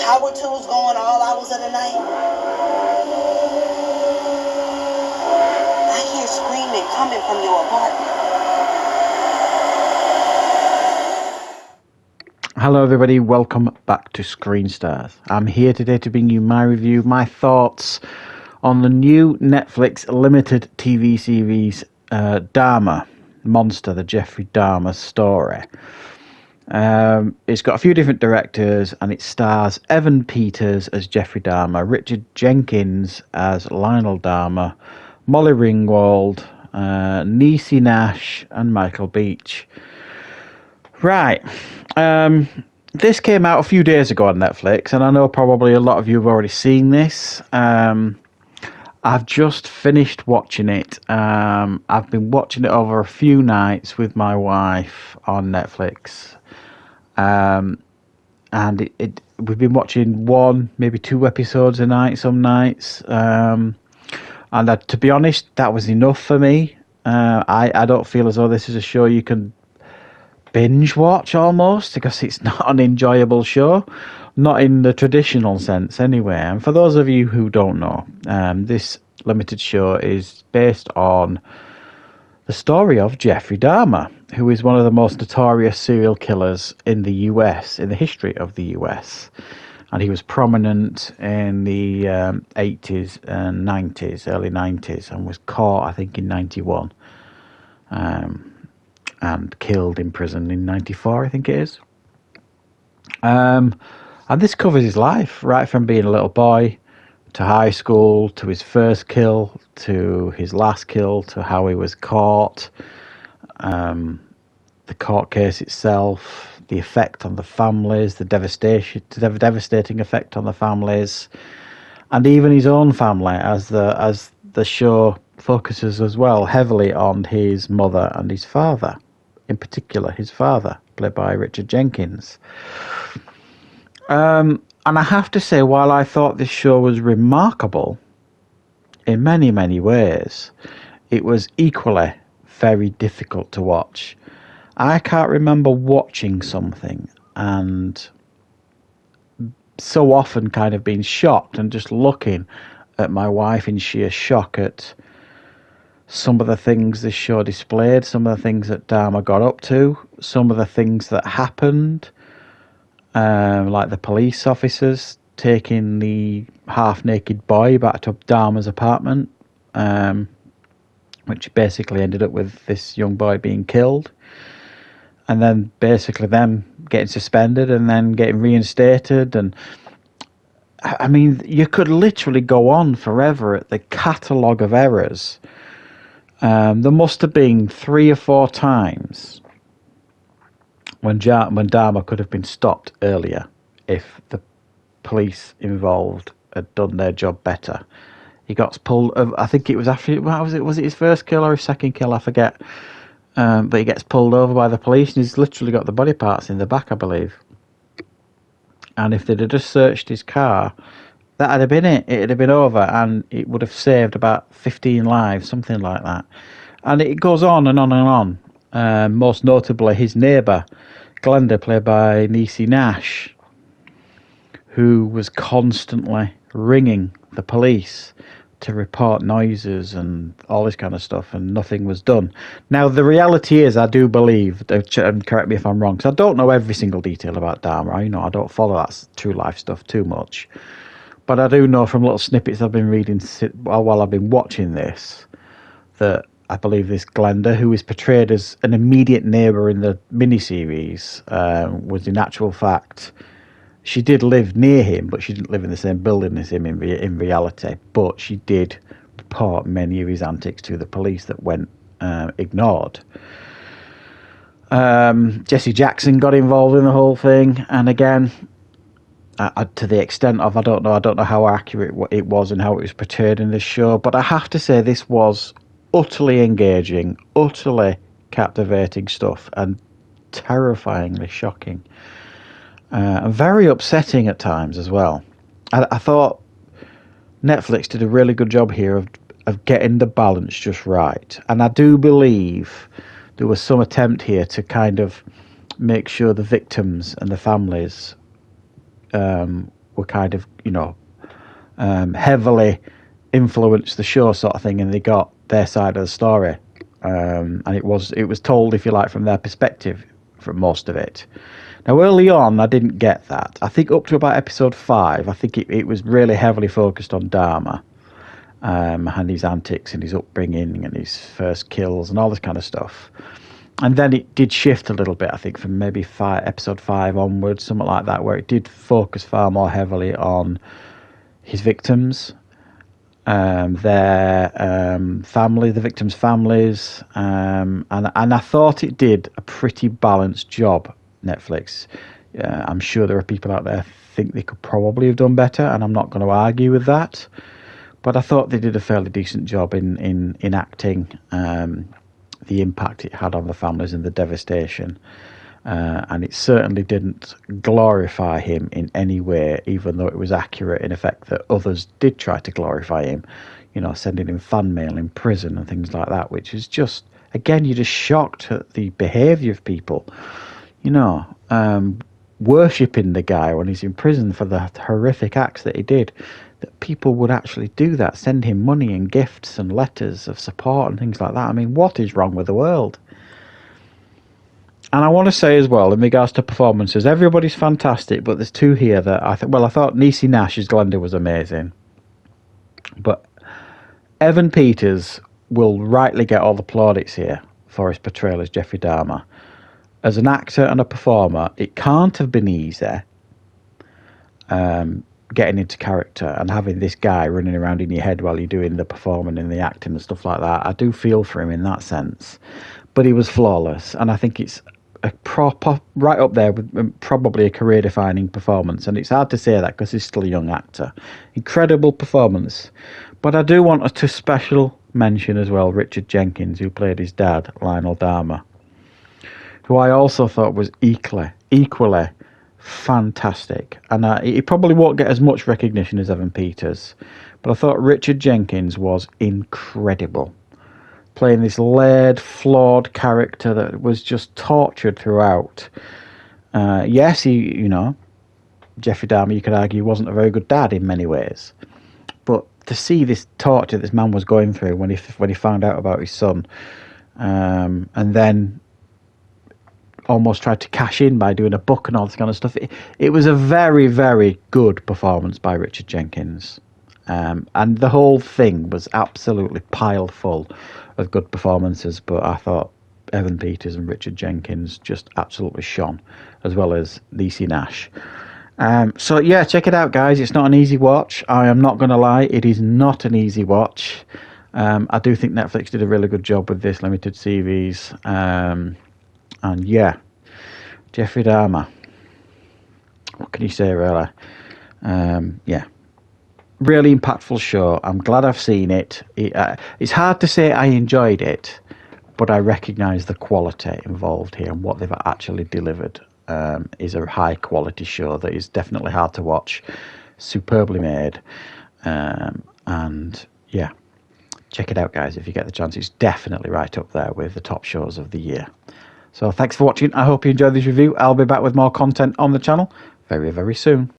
power tools going all hours of the night. I hear screaming coming from your apartment. Hello everybody, welcome back to Screenstars. I'm here today to bring you my review, my thoughts on the new Netflix limited TV series Dahmer, Monster, the Jeffrey Dahmer story. It's got a few different directors and it stars Evan Peters as Jeffrey Dahmer, Richard Jenkins as Lionel Dahmer, Molly Ringwald, Niecy Nash and Michael Beach. Right. This came out a few days ago on Netflix, and I know probably a lot of you have already seen this. I've just finished watching it. I've been watching it over a few nights with my wife on Netflix. And we've been watching one, maybe two episodes a night some nights. And to be honest, that was enough for me. I don't feel as though this is a show you can binge watch almost, because it's not an enjoyable show, not in the traditional sense anyway. And for those of you who don't know, this limited show is based on the story of Jeffrey Dahmer, who is one of the most notorious serial killers in the US, in the history of the US. And he was prominent in the 80s and 90s, early 90s, and was caught, I think, in 91. And killed in prison in 94, I think it is. And this covers his life, right from being a little boy to high school, to his first kill, to his last kill, to how he was caught, the court case itself, the effect on the families, the devastating effect on the families, and even his own family, as the show focuses as well heavily on his mother and his father. In particular, his father, played by Richard Jenkins. And I have to say, while I thought this show was remarkable in many, many ways, it was equally very difficult to watch. I can't remember watching something and so often kind of being shocked and just looking at my wife in sheer shock at some of the things this show displayed, some of the things that Dahmer got up to, some of the things that happened, like the police officers taking the half-naked boy back to Dahmer's apartment, which basically ended up with this young boy being killed, and then basically them getting suspended and then getting reinstated. And I mean, you could literally go on forever at the catalogue of errors. There must have been 3 or 4 times when Dahmer could have been stopped earlier if the police involved had done their job better. He got pulled. I think it was after. Was it his first kill or his second kill? I forget. But he gets pulled over by the police, and he's literally got the body parts in the back, I believe. And if they'd have just searched his car, that'd have been it. It'd have been over, and it would have saved about 15 lives, something like that. And it goes on and on and on. Most notably, his neighbour, Glenda, played by Niecy Nash, who was constantly ringing the police to report noises and all this kind of stuff, and nothing was done. Now, the reality is, I do believe, and correct me if I'm wrong, because I don't know every single detail about Dahmer. I don't follow that true life stuff too much. But I do know from little snippets I've been reading while I've been watching this, that I believe this Glenda, who is portrayed as an immediate neighbour in the miniseries, was in actual fact, she did live near him, but she didn't live in the same building as him in reality. But she did report many of his antics to the police that went ignored. Jesse Jackson got involved in the whole thing, and again, to the extent of I don't know how accurate it was and how it was portrayed in this show, but I have to say this was utterly engaging, utterly captivating stuff, and terrifyingly shocking, and very upsetting at times as well. I thought Netflix did a really good job here of getting the balance just right, and I do believe there was some attempt here to kind of make sure the victims and the families were were kind of, heavily influenced the show sort of thing, and they got their side of the story. And it was told, if you like, from their perspective for most of it. Now, early on, I didn't get that. I think up to about episode 5, I think it was really heavily focused on Dahmer, and his antics and his upbringing and his first kills and all this kind of stuff. And then it did shift a little bit, I think, from maybe episode 5 onwards, something like that, where it did focus far more heavily on his victims, their family, the victims' families, and I thought it did a pretty balanced job, Netflix. I'm sure there are people out there think they could probably have done better, and I'm not going to argue with that. But I thought they did a fairly decent job in acting the impact it had on the families and the devastation. And it certainly didn't glorify him in any way, even though it was accurate in effect that others did try to glorify him, sending him fan mail in prison and things like that, which is just, again, you're just shocked at the behaviour of people, worshipping the guy when he's in prison for the horrific acts that he did, that people would actually do that, send him money and gifts and letters of support and things like that. I mean, what is wrong with the world? And I want to say as well, in regards to performances, everybody's fantastic, but there's two here that I thought Niecy Nash's Glenda was amazing. But Evan Peters will rightly get all the plaudits here for his portrayal as Jeffrey Dahmer. As an actor and a performer, it can't have been easy getting into character and having this guy running around in your head while you're doing the performing and the acting and stuff like that. I do feel for him in that sense. But he was flawless, and I think it's a proper, right up there with probably a career-defining performance. And it's hard to say that because he's still a young actor. Incredible performance. But I do want to special mention as well Richard Jenkins, who played his dad, Lionel Dahmer, who I also thought was equally fantastic. And he probably won't get as much recognition as Evan Peters, but I thought Richard Jenkins was incredible, playing this layered, flawed character that was just tortured throughout. Yes, Jeffrey Dahmer, you could argue, wasn't a very good dad in many ways, but to see this torture this man was going through when he found out about his son, and then almost tried to cash in by doing a book and all this kind of stuff. It was a very, very good performance by Richard Jenkins. And the whole thing was absolutely piled full of good performances, but I thought Evan Peters and Richard Jenkins just absolutely shone, as well as Niecy Nash. So yeah, check it out, guys. It's not an easy watch. I am not going to lie, it is not an easy watch. I do think Netflix did a really good job with this limited series. And yeah, Jeffrey Dahmer, what can you say, really? Yeah, really impactful show. I'm glad I've seen it. It's hard to say I enjoyed it, but I recognise the quality involved here, and what they've actually delivered is a high quality show that is definitely hard to watch, superbly made, and yeah, check it out, guys, if you get the chance. It's definitely right up there with the top shows of the year. So thanks for watching. I hope you enjoyed this review. I'll be back with more content on the channel very, very soon.